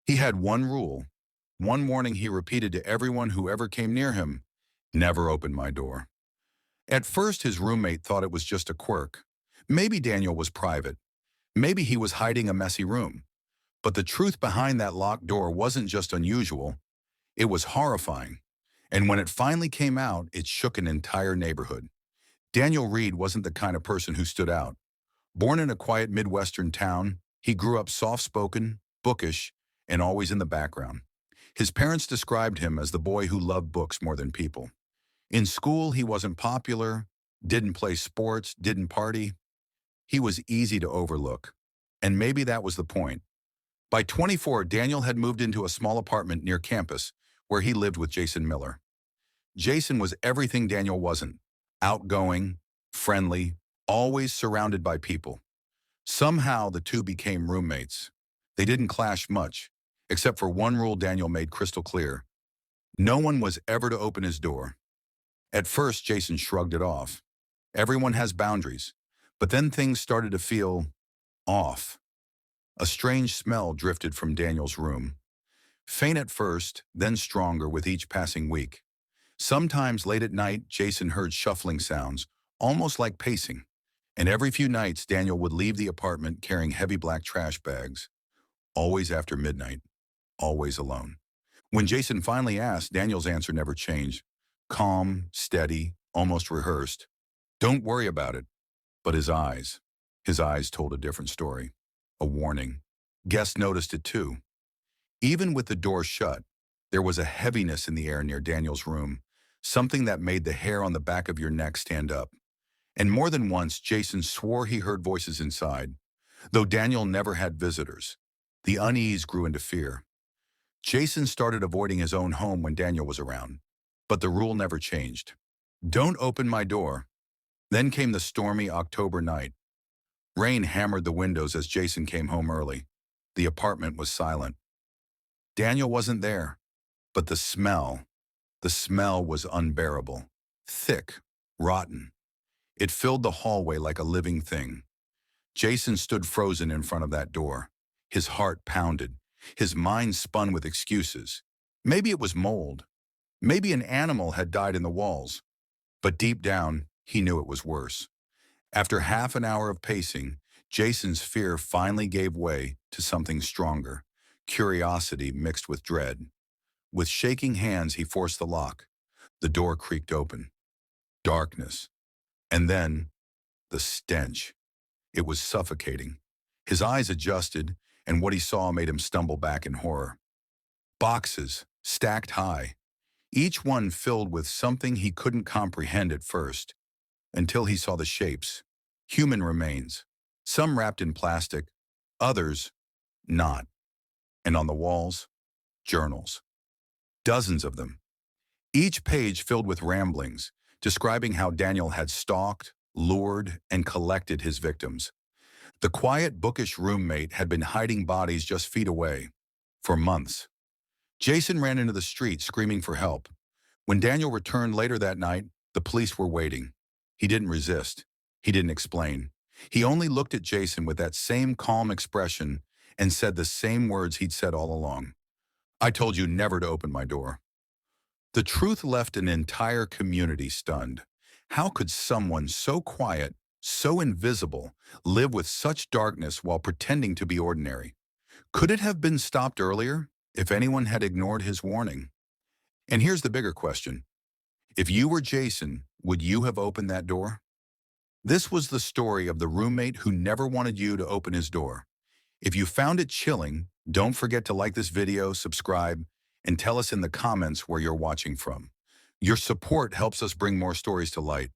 He had one rule. One warning he repeated to everyone who ever came near him: never open my door. At first, his roommate thought it was just a quirk. Maybe Daniel was private. Maybe he was hiding a messy room. But the truth behind that locked door wasn't just unusual, it was horrifying. And when it finally came out, it shook an entire neighborhood. Daniel Reed wasn't the kind of person who stood out. Born in a quiet Midwestern town, he grew up soft-spoken, bookish, and always in the background. His parents described him as the boy who loved books more than people. In school, he wasn't popular, didn't play sports, didn't party. He was easy to overlook. And maybe that was the point. By 24, Daniel had moved into a small apartment near campus where he lived with Jason Miller. Jason was everything Daniel wasn't: outgoing, friendly, always surrounded by people. Somehow the two became roommates. They didn't clash much, except for one rule Daniel made crystal clear: no one was ever to open his door. At first, Jason shrugged it off. Everyone has boundaries. But then things started to feel off. A strange smell drifted from Daniel's room. Faint at first, then stronger with each passing week. Sometimes late at night, Jason heard shuffling sounds, almost like pacing. And every few nights, Daniel would leave the apartment carrying heavy black trash bags. Always after midnight. Always alone. When Jason finally asked, Daniel's answer never changed. Calm, steady, almost rehearsed. Don't worry about it. But his eyes told a different story. A warning. Guests noticed it too. Even with the door shut, there was a heaviness in the air near Daniel's room, something that made the hair on the back of your neck stand up. And more than once, Jason swore he heard voices inside. Though Daniel never had visitors, the unease grew into fear. Jason started avoiding his own home when Daniel was around. But the rule never changed. Don't open my door. Then came the stormy October night. Rain hammered the windows as Jason came home early. The apartment was silent. Daniel wasn't there, but the smell was unbearable. Thick, rotten. It filled the hallway like a living thing. Jason stood frozen in front of that door. His heart pounded. His mind spun with excuses. Maybe it was mold. Maybe an animal had died in the walls. But deep down, he knew it was worse. After half an hour of pacing, Jason's fear finally gave way to something stronger: curiosity mixed with dread. With shaking hands, he forced the lock. The door creaked open. Darkness. And then, the stench. It was suffocating. His eyes adjusted, and what he saw made him stumble back in horror. Boxes, stacked high, each one filled with something he couldn't comprehend at first, until he saw the shapes: human remains, some wrapped in plastic, others not. And on the walls, journals. Dozens of them. Each page filled with ramblings, describing how Daniel had stalked, lured, and collected his victims. The quiet, bookish roommate had been hiding bodies just feet away for months. Jason ran into the street screaming for help. When Daniel returned later that night, the police were waiting. He didn't resist. He didn't explain. He only looked at Jason with that same calm expression and said the same words he'd said all along. I told you never to open my door. The truth left an entire community stunned. How could someone so quiet, so invisible, live with such darkness while pretending to be ordinary? Could it have been stopped earlier if anyone had ignored his warning? And here's the bigger question. If you were Jason, would you have opened that door? This was the story of the roommate who never wanted you to open his door. If you found it chilling, don't forget to like this video, subscribe, and tell us in the comments where you're watching from. Your support helps us bring more stories to light.